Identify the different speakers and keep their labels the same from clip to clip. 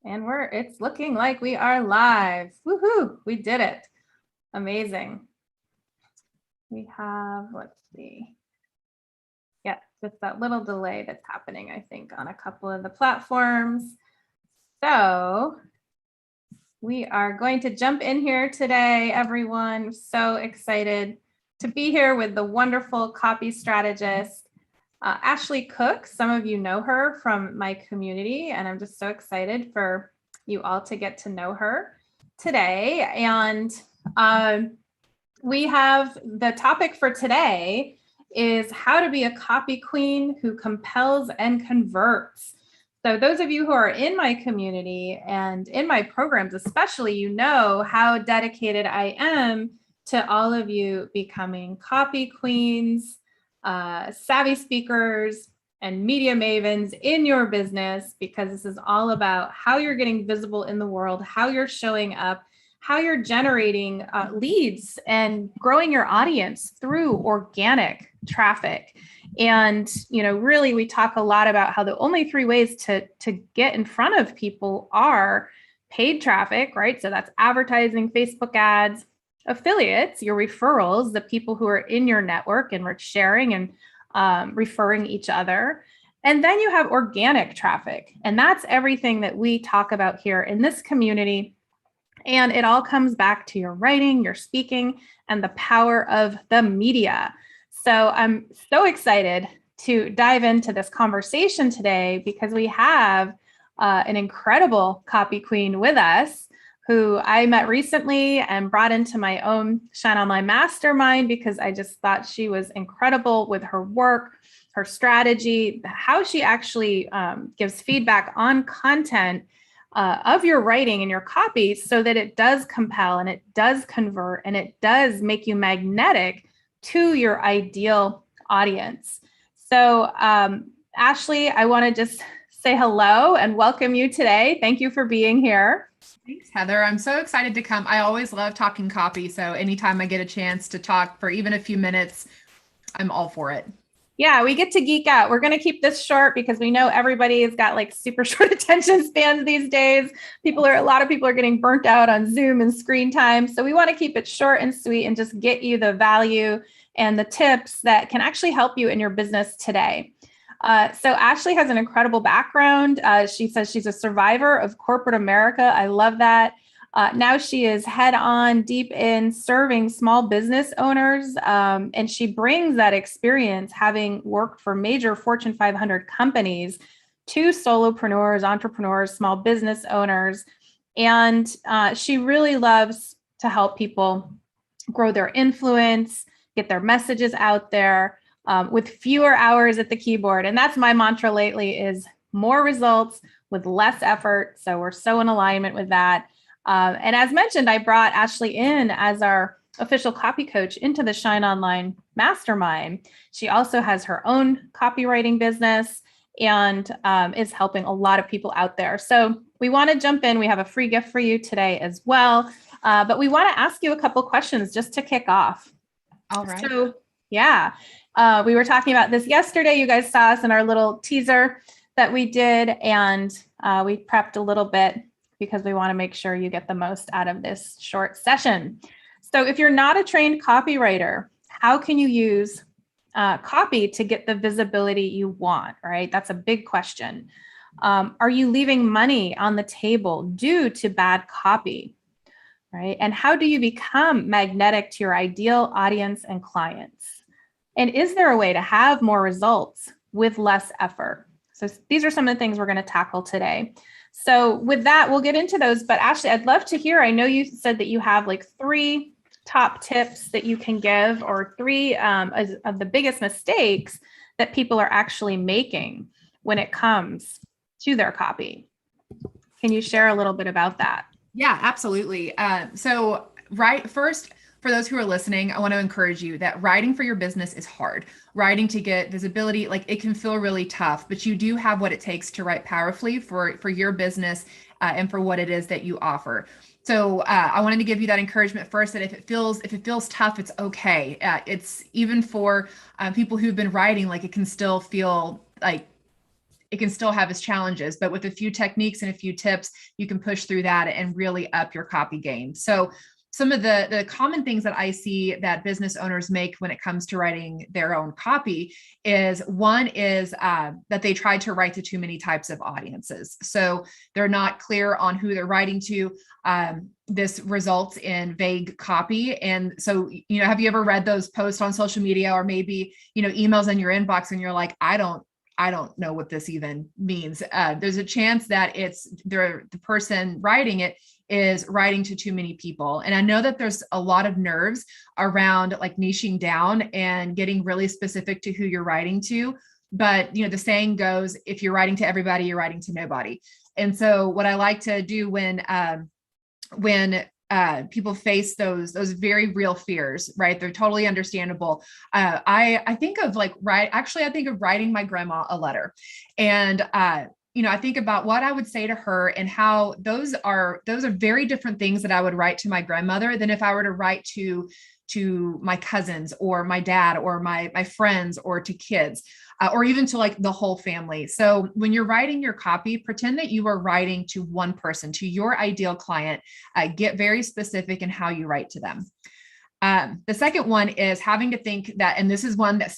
Speaker 1: And it's looking like we are live. Woohoo, we did it. Amazing. We have, let's see. Yeah, just that little delay that's happening, I think, on a couple of the platforms. So we are going to jump in here today, everyone. So excited to be here with the wonderful copy strategist, Ashley Cook. Some of you know her from my community, and I'm just so excited for you all to get to know her today. And we have the topic for today is how to be a copy queen who compels and converts. So those of you who are in my community and in my programs, especially, you know how dedicated I am to all of you becoming copy queens, savvy speakers, and media mavens in your business, because this is all about how you're getting visible in the world, how you're showing up, how you're generating leads and growing your audience through organic traffic. And, really, we talk a lot about how the only three ways to get in front of people are paid traffic, right? So that's advertising, Facebook ads, affiliates, your referrals, the people who are in your network and we're sharing and referring each other. And then you have organic traffic. And that's everything that we talk about here in this community. And it all comes back to your writing, your speaking, and the power of the media. So I'm so excited to dive into this conversation today because we have an incredible copy queen with us who I met recently and brought into my own Shine Online Mastermind because I just thought she was incredible with her work, her strategy, how she actually gives feedback on content of your writing and your copy so that it does compel and it does convert and it does make you magnetic to your ideal audience. So, Ashley, I want to just say hello and welcome you today. Thank you for being here.
Speaker 2: Thanks, Heather. I'm so excited to come. I always love talking copy. So anytime I get a chance to talk for even a few minutes, I'm all for it.
Speaker 1: Yeah, we get to geek out. We're going to keep this short because we know everybody has got like super short attention spans these days. A lot of people are getting burnt out on Zoom and screen time. So we want to keep it short and sweet and just get you the value and the tips that can actually help you in your business today. So Ashley has an incredible background. She says she's a survivor of corporate America. I love that. Now she is head on deep in serving small business owners. And she brings that experience, having worked for major Fortune 500 companies, to solopreneurs, entrepreneurs, small business owners. And she really loves to help people grow their influence, get their messages out there with fewer hours at the keyboard. And that's my mantra lately is more results with less effort. So we're so in alignment with that. And as mentioned, I brought Ashley in as our official copy coach into the Shine Online Mastermind. She also has her own copywriting business and is helping a lot of people out there. So we want to jump in. We have a free gift for you today as well. But we want to ask you a couple questions just to kick off.
Speaker 2: All right.
Speaker 1: So, yeah, we were talking about this yesterday. You guys saw us in our little teaser that we did, and we prepped a little bit because we want to make sure you get the most out of this short session. So if you're not a trained copywriter, how can you use copy to get the visibility you want, right? That's a big question. Are you leaving money on the table due to bad copy, right? And how do you become magnetic to your ideal audience and clients? And is there a way to have more results with less effort? So these are some of the things we're going to tackle today. So with that, we'll get into those. But Ashley, I'd love to hear, I know you said that you have like 3 top tips that you can give, or 3 of the biggest mistakes that people are actually making when it comes to their copy. Can you share a little bit about that?
Speaker 2: Yeah, absolutely. So first, for those who are listening, I want to encourage you that writing for your business is hard. Writing to get visibility, like it can feel really tough, but you do have what it takes to write powerfully for your business and for what it is that you offer. So I wanted to give you that encouragement first, that if it feels tough, it's okay. It's even for people who've been writing, like it can still feel like it can still have its challenges, but with a few techniques and a few tips, you can push through that and really up your copy game. So some of the common things that I see that business owners make when it comes to writing their own copy is one is that they try to write to too many types of audiences. So they're not clear on who they're writing to. This results in vague copy. And so, have you ever read those posts on social media or maybe, emails in your inbox and you're like, I don't know what this even means. There's a chance that it's the person writing it is writing to too many people. And I know that there's a lot of nerves around like niching down and getting really specific to who you're writing to. But, the saying goes, if you're writing to everybody, you're writing to nobody. And so what I like to do when people face those very real fears, right? They're totally understandable. I think of I think of writing my grandma a letter, and I think about what I would say to her and how those are very different things that I would write to my grandmother than if I were to write to my cousins or my dad or my friends or to kids. Or even to like the whole family. So when you're writing your copy, pretend that you are writing to one person, to your ideal client. Get very specific in how you write to them. The second one is having to think that, and this is one that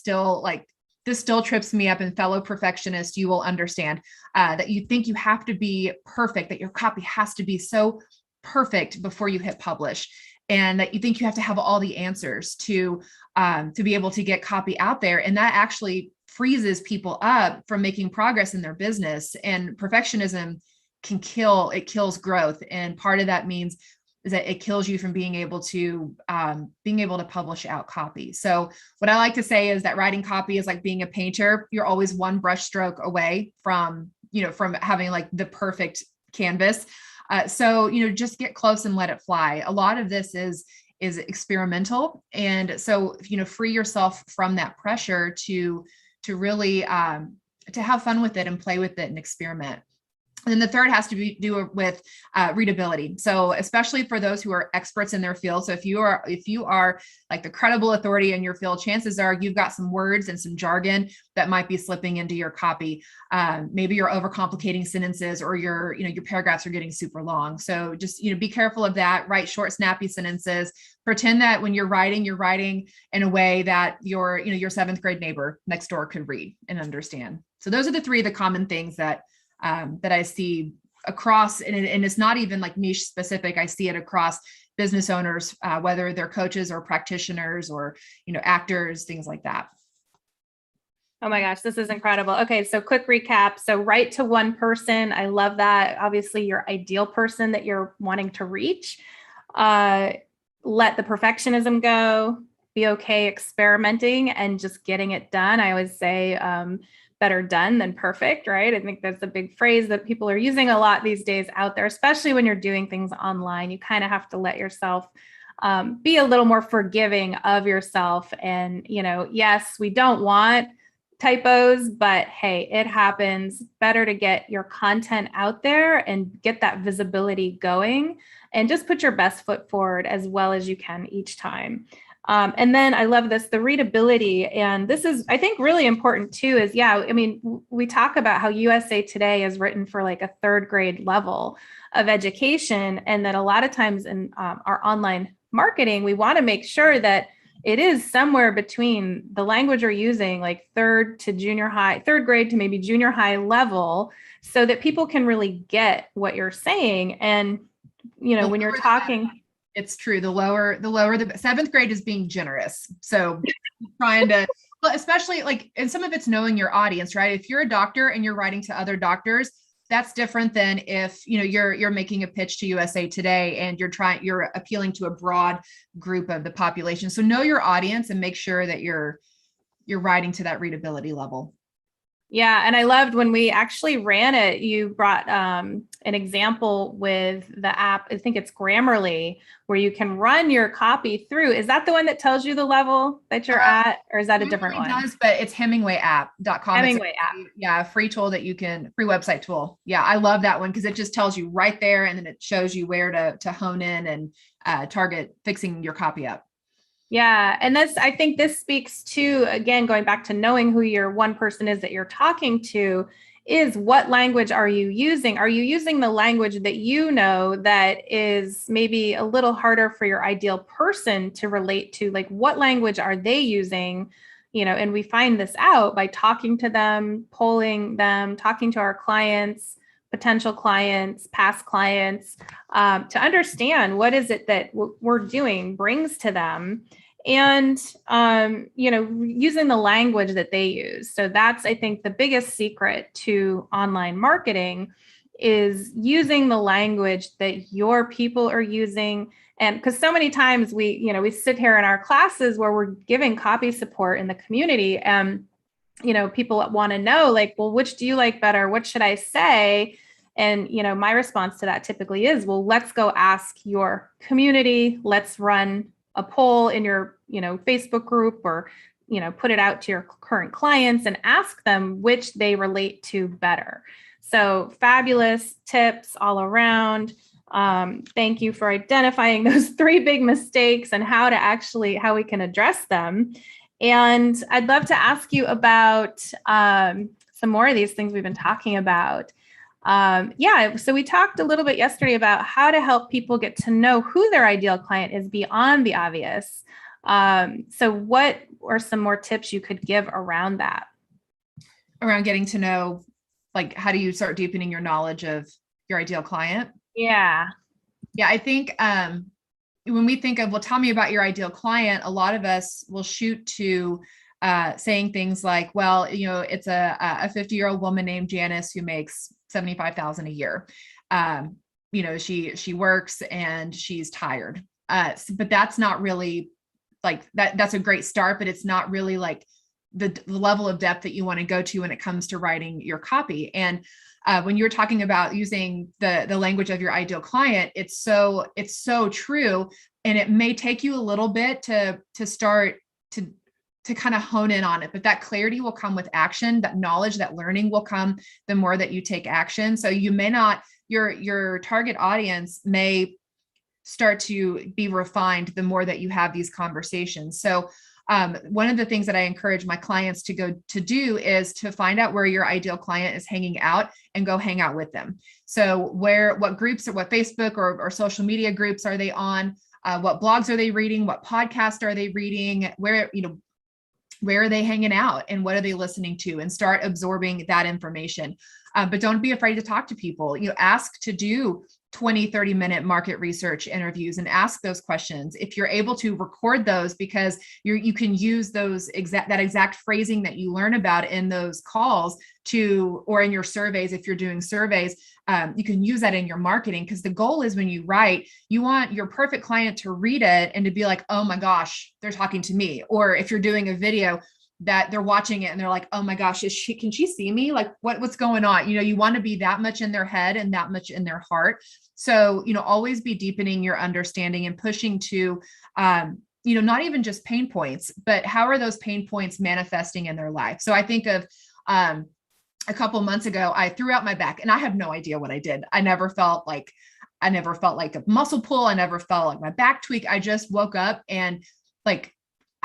Speaker 2: this still trips me up, and fellow perfectionists, you will understand that you think you have to be perfect, that your copy has to be so perfect before you hit publish. And that you think you have to have all the answers to be able to get copy out there. And that actually freezes people up from making progress in their business. And perfectionism kills growth. And part of that means is that it kills you from being able to publish out copy. So what I like to say is that writing copy is like being a painter. You're always one brush stroke away from having like the perfect canvas. So just get close and let it fly. A lot of this is experimental. And so, free yourself from that pressure to really to have fun with it and play with it and experiment. And then the third has to do with readability. So especially for those who are experts in their field. So if you are like the credible authority in your field, chances are you've got some words and some jargon that might be slipping into your copy. Maybe you're overcomplicating sentences, or your paragraphs are getting super long. So just, be careful of that. Write short, snappy sentences. Pretend that when you're writing in a way that your seventh grade neighbor next door could read and understand. So those are the three of the common things that I see across, and it's not even like niche specific. I see it across business owners, whether they're coaches or practitioners or, actors, things like that.
Speaker 1: Oh my gosh, this is incredible. Okay, so quick recap. So write to one person. I love that. Obviously, your ideal person that you're wanting to reach. Let the perfectionism go. Be okay experimenting and just getting it done. I always say, better done than perfect, right? I think that's a big phrase that people are using a lot these days out there, especially when you're doing things online. You kind of have to let yourself be a little more forgiving of yourself. And, yes, we don't want typos, but hey, it happens. Better to get your content out there and get that visibility going and just put your best foot forward as well as you can each time. And then I love this, the readability. And this is, I think, really important too, is, we talk about how USA Today is written for like a third grade level of education. And that a lot of times in our online marketing, we want to make sure that it is somewhere between the language you're using, like third grade to maybe junior high level, so that people can really get what you're saying. And, when you're talking...
Speaker 2: It's true. The lower, the seventh grade is being generous. So trying to, well, especially like, and some of it's knowing your audience, right? If you're a doctor and you're writing to other doctors, that's different than if, you're making a pitch to USA Today and you're appealing to a broad group of the population. So know your audience and make sure that you're writing to that readability level.
Speaker 1: Yeah. And I loved when we actually ran it, you brought an example with the app, I think it's Grammarly, where you can run your copy through. Is that the one that tells you the level that you're at, or is that a different one? It does,
Speaker 2: but it's HemingwayApp.com.
Speaker 1: Hemingway app.
Speaker 2: Yeah, a free tool that free website tool. Yeah, I love that one because it just tells you right there, and then it shows you where to hone in and target fixing your copy up.
Speaker 1: Yeah. And I think this speaks to, again, going back to knowing who your one person is that you're talking to, is what language are you using? Are you using the language that you know that is maybe a little harder for your ideal person to relate to? Like, what language are they using? And we find this out by talking to them, polling them, talking to our clients, potential clients, past clients, to understand what is it that we're doing brings to them, and using the language that they use. So that's, I think, the biggest secret to online marketing is using the language that your people are using. And because so many times we sit here in our classes where we're giving copy support in the community, and people want to know, like, well, which do you like better? What should I say? And my response to that typically is, well, let's go ask your community. Let's run a poll in your Facebook group, or put it out to your current clients and ask them which they relate to better. So fabulous tips all around. Thank you for identifying those 3 big mistakes and how we can address them. And I'd love to ask you about some more of these things we've been talking about. So we talked a little bit yesterday about how to help people get to know who their ideal client is beyond the obvious. So what are some more tips you could give around that?
Speaker 2: Around getting to know, like, how do you start deepening your knowledge of your ideal client?
Speaker 1: Yeah.
Speaker 2: Yeah, I think when we think of, well, tell me about your ideal client, a lot of us will shoot to saying things like, well, it's a 50-year-old woman named Janice who makes $75,000 a year. She works and she's tired. But that's not really like that. That's a great start, but it's not really like the level of depth that you want to go to when it comes to writing your copy. And when you're talking about using the language of your ideal client, it's so true. And it may take you a little bit to start to kind of hone in on it, but that clarity will come with action. That knowledge, that learning will come the more that you take action. So you may not, your target audience may start to be refined the more that you have these conversations. So one of the things that I encourage my clients to go to do is to find out where your ideal client is hanging out and go hang out with them. So what groups, or what Facebook or social media groups are they on? What blogs are they reading? What podcasts are they reading? Where are they hanging out and what are they listening to, and start absorbing that information. But don't be afraid to talk to people. Ask to do 20, 30-minute market research interviews and ask those questions. If you're able to record those, because you can use that exact phrasing that you learn about in those calls or in your surveys. If you're doing surveys, you can use that in your marketing, because the goal is when you write, you want your perfect client to read it and to be like, oh my gosh, they're talking to me. Or if you're doing a video, that they're watching it and they're like, oh my gosh, can she see me? Like what's going on? You want to be that much in their head and that much in their heart. So, always be deepening your understanding and pushing to, not even just pain points, but how are those pain points manifesting in their life? So I think of, a couple months ago, I threw out my back and I have no idea what I did. I never felt like a muscle pull. I never felt like my back tweak. I just woke up and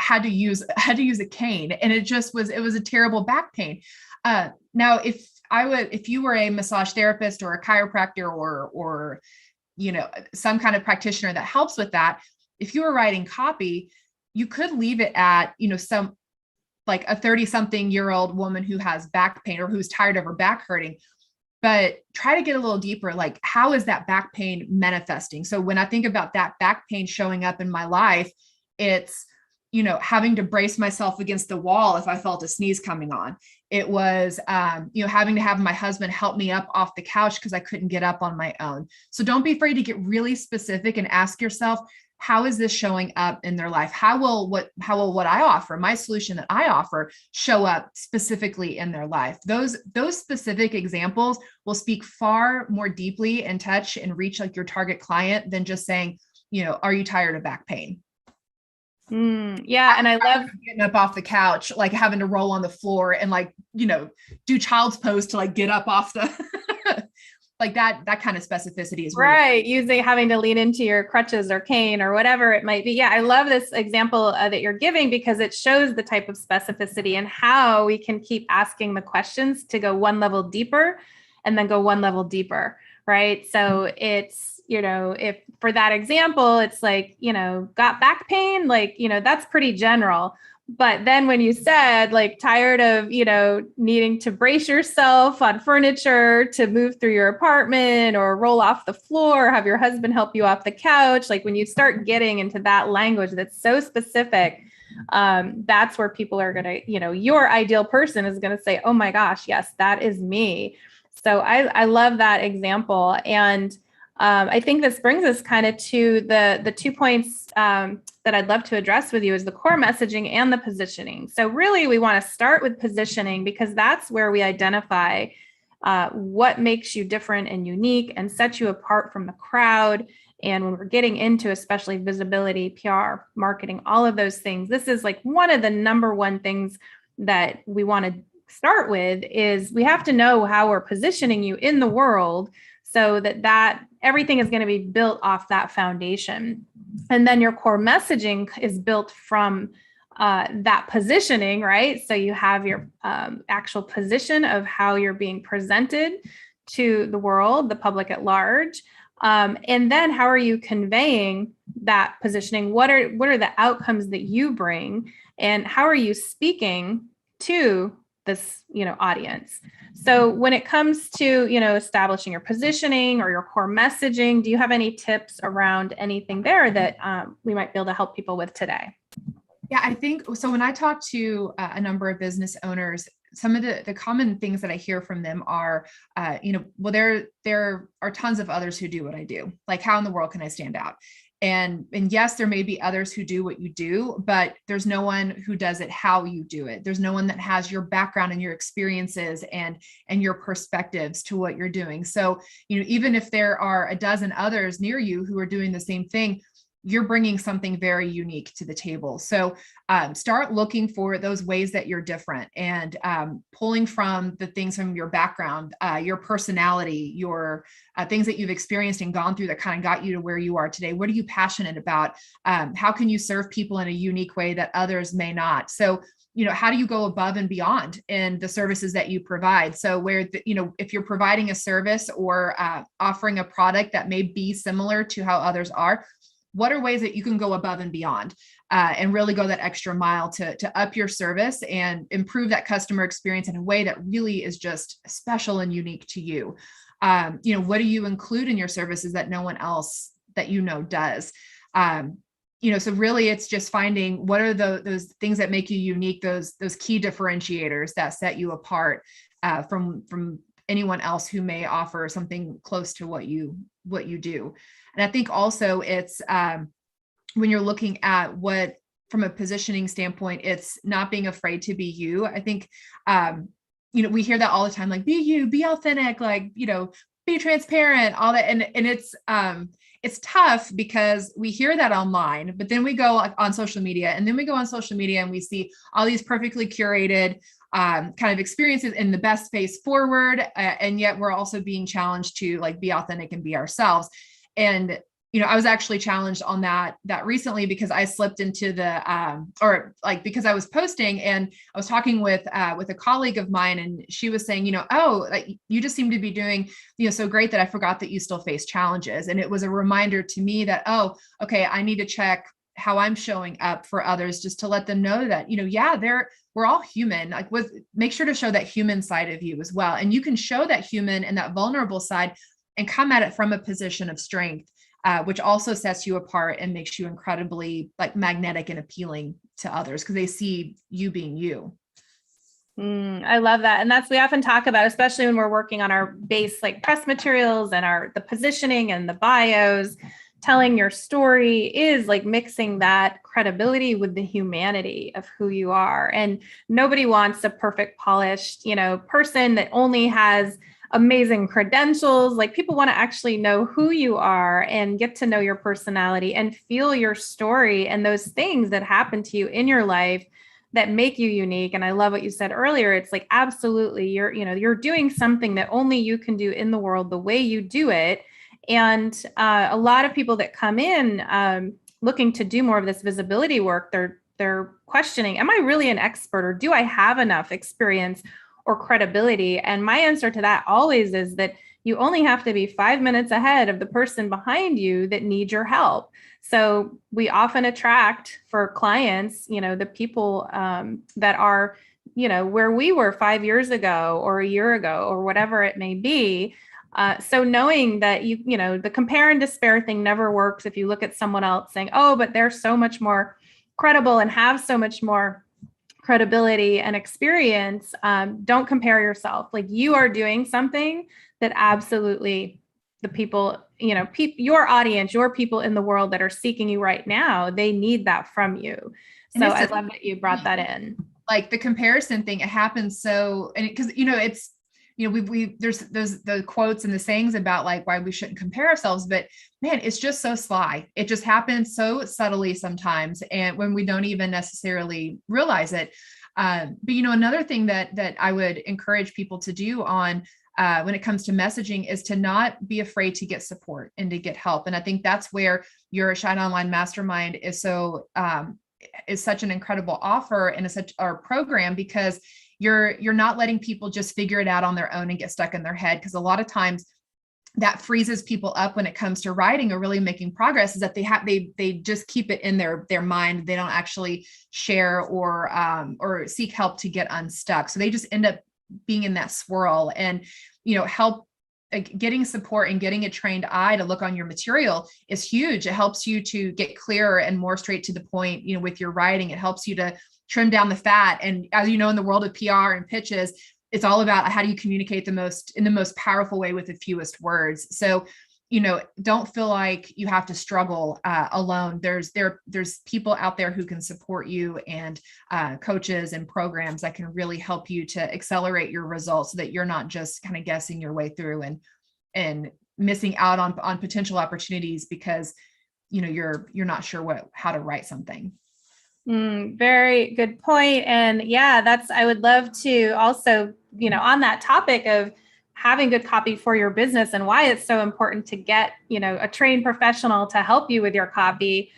Speaker 2: had to use a cane, and it was a terrible back pain. Now, if you were a massage therapist or a chiropractor or some kind of practitioner that helps with that, if you were writing copy, you could leave it at, some like a 30-something-year-old woman who has back pain or who's tired of her back hurting, but try to get a little deeper. Like, how is that back pain manifesting? So when I think about that back pain showing up in my life, it's, having to brace myself against the wall if I felt a sneeze coming on. It was, having to have my husband help me up off the couch because I couldn't get up on my own. So don't be afraid to get really specific and ask yourself, how is this showing up in their life? How will what I offer, my solution that I offer, show up specifically in their life? Those specific examples will speak far more deeply and touch and reach like your target client than just saying, are you tired of back pain?
Speaker 1: Yeah. And I love
Speaker 2: getting up off the couch, like having to roll on the floor and do child's pose to get up off the, Like that kind of specificity is really
Speaker 1: right. Having to lean into your crutches or cane or whatever it might be. Yeah. I love this example that you're giving because it shows the type of specificity and how we can keep asking the questions to go one level deeper and then go one level deeper. Right. So it's, if for that example, it's like, got back pain, like, that's pretty general. But then when you said like tired of, needing to brace yourself on furniture to move through your apartment or roll off the floor, have your husband help you off the couch. Like when you start getting into that language that's so specific, that's where people are going to, your ideal person is going to say, oh my gosh, yes, that is me. So I love that example. And I think this brings us kind of to the 2 points that I'd love to address with you is the core messaging and the positioning. So really, we want to start with positioning because that's where we identify what makes you different and unique and sets you apart from the crowd. And when we're getting into especially visibility, PR, marketing, all of those things, this is like one of the number one things that we want to start with is we have to know how we're positioning you in the world so that everything is going to be built off that foundation. And then your core messaging is built from that positioning, right? So you have your actual position of how you're being presented to the world, the public at large. And then how are you conveying that positioning? What are the outcomes that you bring? And how are you speaking to this, audience? So when it comes to, establishing your positioning or your core messaging, do you have any tips around anything there that we might be able to help people with today?
Speaker 2: Yeah, I think so. When I talk to a number of business owners, some of the common things that I hear from them are, well, there are tons of others who do what I do. Like, how in the world can I stand out? And yes, there may be others who do what you do, but there's no one who does it how you do it. There's no one that has your background and your experiences and your perspectives to what you're doing. So, even if there are a dozen others near you who are doing the same thing, you're bringing something very unique to the table. So start looking for those ways that you're different and pulling from the things from your background, your personality, your things that you've experienced and gone through that kind of got you to where you are today. What are you passionate about? How can you serve people in a unique way that others may not? So how do you go above and beyond in the services that you provide? So where, if you're providing a service or offering a product that may be similar to how others are, what are ways that you can go above and beyond and really go that extra mile to up your service and improve that customer experience in a way that really is just special and unique to you? What do you include in your services that no one else that does? So really it's just finding what are those things that make you unique, those key differentiators that set you apart from anyone else who may offer something close to what you do. And I think also it's when you're looking at what, from a positioning standpoint, it's not being afraid to be you. I think, we hear that all the time, like, be you, be authentic, like, be transparent, all that. And it's tough because we hear that online, but then we go on social media and we see all these perfectly curated kind of experiences in the best face forward. And yet we're also being challenged to like be authentic and be ourselves. And, I was actually challenged on that recently because I slipped into because I was posting and I was talking with a colleague of mine, and she was saying, you just seem to be doing, so great that I forgot that you still face challenges. And it was a reminder to me that, okay, I need to check how I'm showing up for others, just to let them know that, we're all human. Like, make sure to show that human side of you as well. And you can show that human and that vulnerable side and come at it from a position of strength, which also sets you apart and makes you incredibly like magnetic and appealing to others because they see you being you.
Speaker 1: I love that. And we often talk about, especially when we're working on our base, like press materials and the positioning and the bios, telling your story is like mixing that credibility with the humanity of who you are. And nobody wants a perfect, polished, person that only has amazing credentials. Like, people want to actually know who you are and get to know your personality and feel your story and those things that happen to you in your life that make you unique. And I love what you said earlier. It's like, absolutely, you're doing something that only you can do in the world the way you do it. And a lot of people that come in looking to do more of this visibility work, they're questioning, am I really an expert, or do I have enough experience or credibility? And my answer to that always is that you only have to be 5 minutes ahead of the person behind you that needs your help. So we often attract for clients, the people that are, where we were 5 years ago or a year ago or whatever it may be. So knowing that the compare and despair thing never works. If you look at someone else saying, oh, but they're so much more credible and have so much more credibility and experience, don't compare yourself. Like, you are doing something that absolutely the people, your audience, your people in the world that are seeking you right now, they need that from you. So I love that you brought that in.
Speaker 2: Like the comparison thing, it happens. So, and because, it's, there's the quotes and the sayings about like why we shouldn't compare ourselves, but man, it's just so sly. It just happens so subtly sometimes. And when we don't even necessarily realize it. But, another thing that I would encourage people to do on when it comes to messaging is to not be afraid to get support and to get help. And I think that's where your Shine Online Mastermind is such an incredible offer and such our program, because you're not letting people just figure it out on their own and get stuck in their head. Because a lot of times that freezes people up when it comes to writing or really making progress, is that they just keep it in their mind. They don't actually share or seek help to get unstuck. So they just end up being in that swirl. And help getting support and getting a trained eye to look on your material is huge. It helps you to get clearer and more straight to the point, with your writing. It helps you to trim down the fat. And as you know, in the world of PR and pitches, it's all about how do you communicate in the most powerful way with the fewest words. So, don't feel like you have to struggle alone. There's people out there who can support you, and coaches and programs that can really help you to accelerate your results, so that you're not just kind of guessing your way through and missing out on potential opportunities because, you're not sure how to write something.
Speaker 1: Very good point. And yeah, I would love to also, on that topic of having good copy for your business and why it's so important to get, a trained professional to help you with your copy.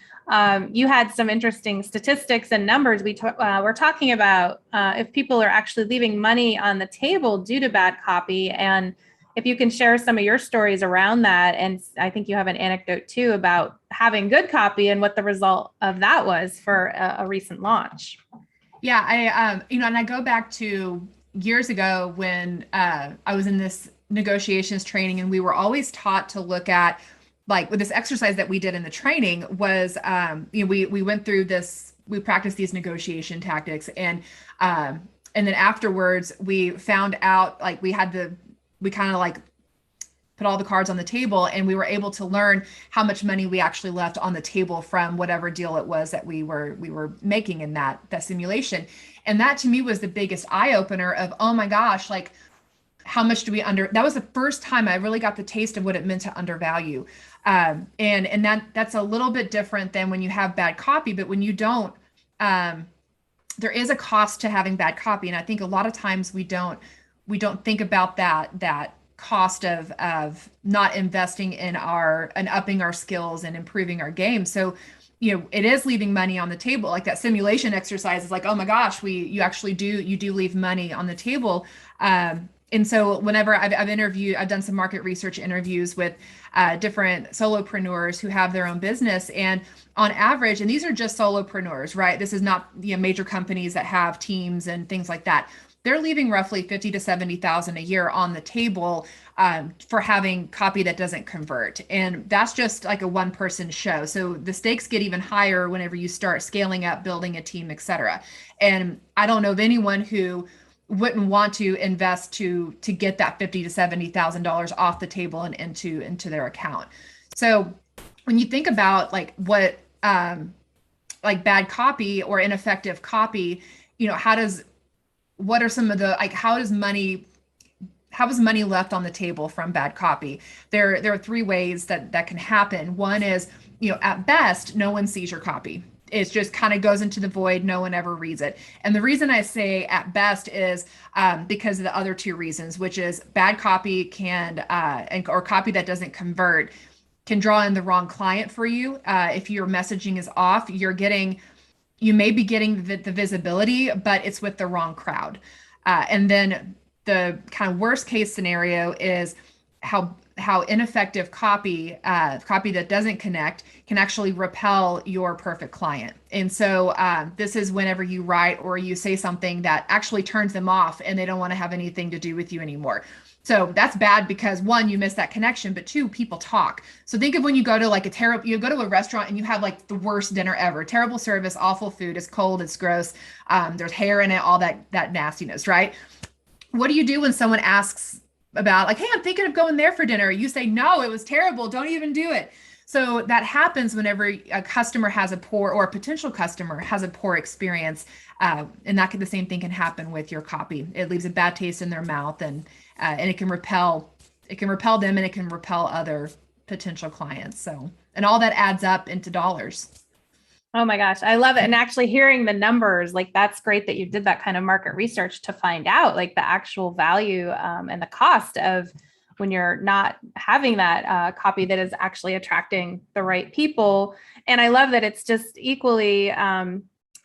Speaker 1: You had some interesting statistics and numbers. We're talking about if people are actually leaving money on the table due to bad copy. And if you can share some of your stories around that. And I think you have an anecdote too about having good copy and what the result of that was for a recent launch.
Speaker 2: Yeah, and I go back to years ago when I was in this negotiations training, and we were always taught to look at, like, with this exercise that we did in the training was, we went through this, we practiced these negotiation tactics, and then afterwards we found out, like, we kind of like put all the cards on the table, and we were able to learn how much money we actually left on the table from whatever deal it was that we were making in that simulation. And that to me was the biggest eye opener of, oh my gosh, like, how much do we that was the first time I really got the taste of what it meant to undervalue. And that's a little bit different than when you have bad copy, but when you don't, there is a cost to having bad copy. And I think a lot of times we don't think about that cost of not investing in and upping our skills and improving our game. So, it is leaving money on the table. Like that simulation exercise is like, oh my gosh, you do leave money on the table. And so whenever I've done some market research interviews with different solopreneurs who have their own business, and on average, and these are just solopreneurs, right? This is not major companies that have teams and things like that. They're leaving roughly $50,000 to $70,000 a year on the table for having copy that doesn't convert. And that's just like a one-person show. So the stakes get even higher whenever you start scaling up, building a team, et cetera. And I don't know of anyone who wouldn't want to invest to get that $50,000 to $70,000 off the table and into their account. So when you think about like what like bad copy or ineffective copy, what are some of the, like, how is money left on the table from bad copy? There are three ways that can happen. One is, at best, no one sees your copy. it just kind of goes into the void. No one ever reads it. And the reason I say at best is because of the other two reasons, which is bad copy or copy that doesn't convert can draw in the wrong client for you. If your messaging is off, you may be getting the visibility, but it's with the wrong crowd. And then the kind of worst case scenario is how ineffective copy that doesn't connect can actually repel your perfect client. And so this is whenever you write or you say something that actually turns them off and they don't want to have anything to do with you anymore. So that's bad because one, you miss that connection, but two, people talk. So think of when you go to you go to a restaurant and you have like the worst dinner ever, terrible service, awful food, it's cold, it's gross, there's hair in it, all that nastiness, right? What do you do when someone asks about like, hey, I'm thinking of going there for dinner? You say, no, it was terrible. Don't even do it. So that happens whenever a customer has a poor, or a potential customer has a poor experience. And the same thing can happen with your copy. It leaves a bad taste in their mouth, and it can repel them, and it can repel other potential clients. So, and all that adds up into dollars.
Speaker 1: Oh my gosh, I love it. And actually hearing the numbers, like that's great that you did that kind of market research to find out like the actual value and the cost of when you're not having that copy that is actually attracting the right people. And I love that it's just equally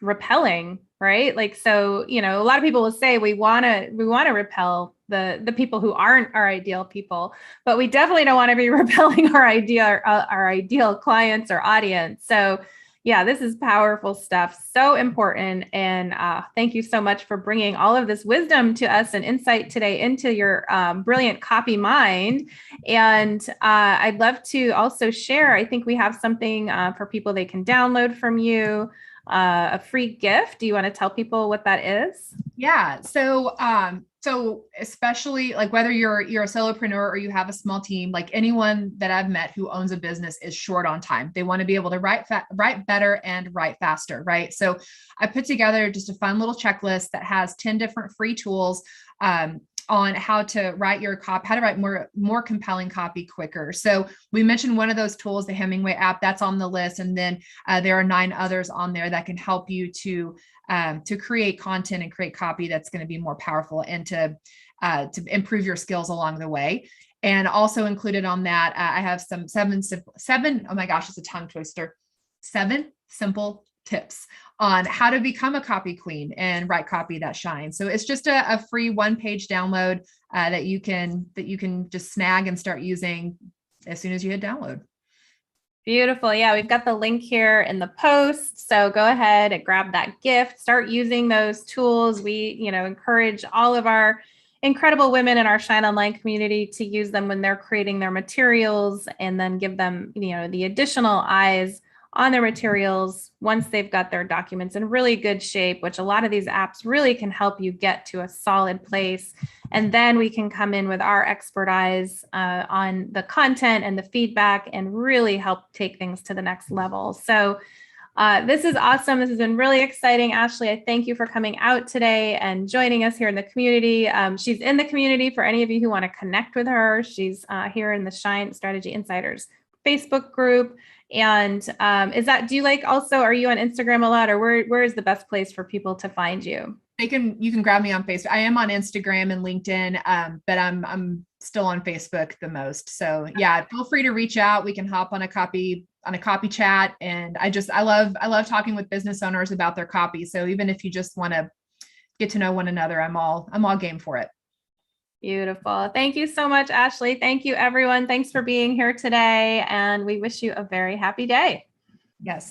Speaker 1: repelling, right? Like, so, you know, a lot of people will say we want to repel the people who aren't our ideal people, but we definitely don't want to be repelling our ideal clients or audience. So yeah, this is powerful stuff. So important. And thank you so much for bringing all of this wisdom to us and insight today into your brilliant copy mind. And I'd love to also share, I think we have something for people they can download from you, a free gift. Do you want to tell people what that is?
Speaker 2: Yeah. So especially like whether you're a solopreneur or you have a small team, like anyone that I've met who owns a business is short on time. They want to be able to write better and write faster, right? So I put together just a fun little checklist that has 10 different free tools on how to write your copy, how to write more compelling copy quicker. So we mentioned one of those tools, the Hemingway app, that's on the list. And then there are 9 others on there that can help you to create content and create copy that's going to be more powerful and to improve your skills along the way. And also included on that, I have seven, oh my gosh, it's a tongue twister, 7 simple tips on how to become a copy queen and write copy that shines. So it's just a free 1-page download that you can just snag and start using as soon as you hit download.
Speaker 1: Beautiful. Yeah, we've got the link here in the post. So go ahead and grab that gift, start using those tools. We, encourage all of our incredible women in our Shine Online community to use them when they're creating their materials, and then give them, the additional eyes on their materials once they've got their documents in really good shape, which a lot of these apps really can help you get to a solid place. And then we can come in with our expert eyes on the content and the feedback and really help take things to the next level. So this is awesome. This has been really exciting. Ashley, I thank you for coming out today and joining us here in the community. She's in the community for any of you who want to connect with her. She's here in the Shine Strategy Insiders Facebook group. And do you are you on Instagram a lot, or where is the best place for people to find you?
Speaker 2: You can grab me on Facebook. I am on Instagram and LinkedIn, but I'm still on Facebook the most. So yeah, feel free to reach out. We can hop on a copy chat. And I love talking with business owners about their copy. So even if you just want to get to know one another, I'm all game for it.
Speaker 1: Beautiful. Thank you so much, Ashley. Thank you, everyone. Thanks for being here today. And we wish you a very happy day.
Speaker 2: Yes.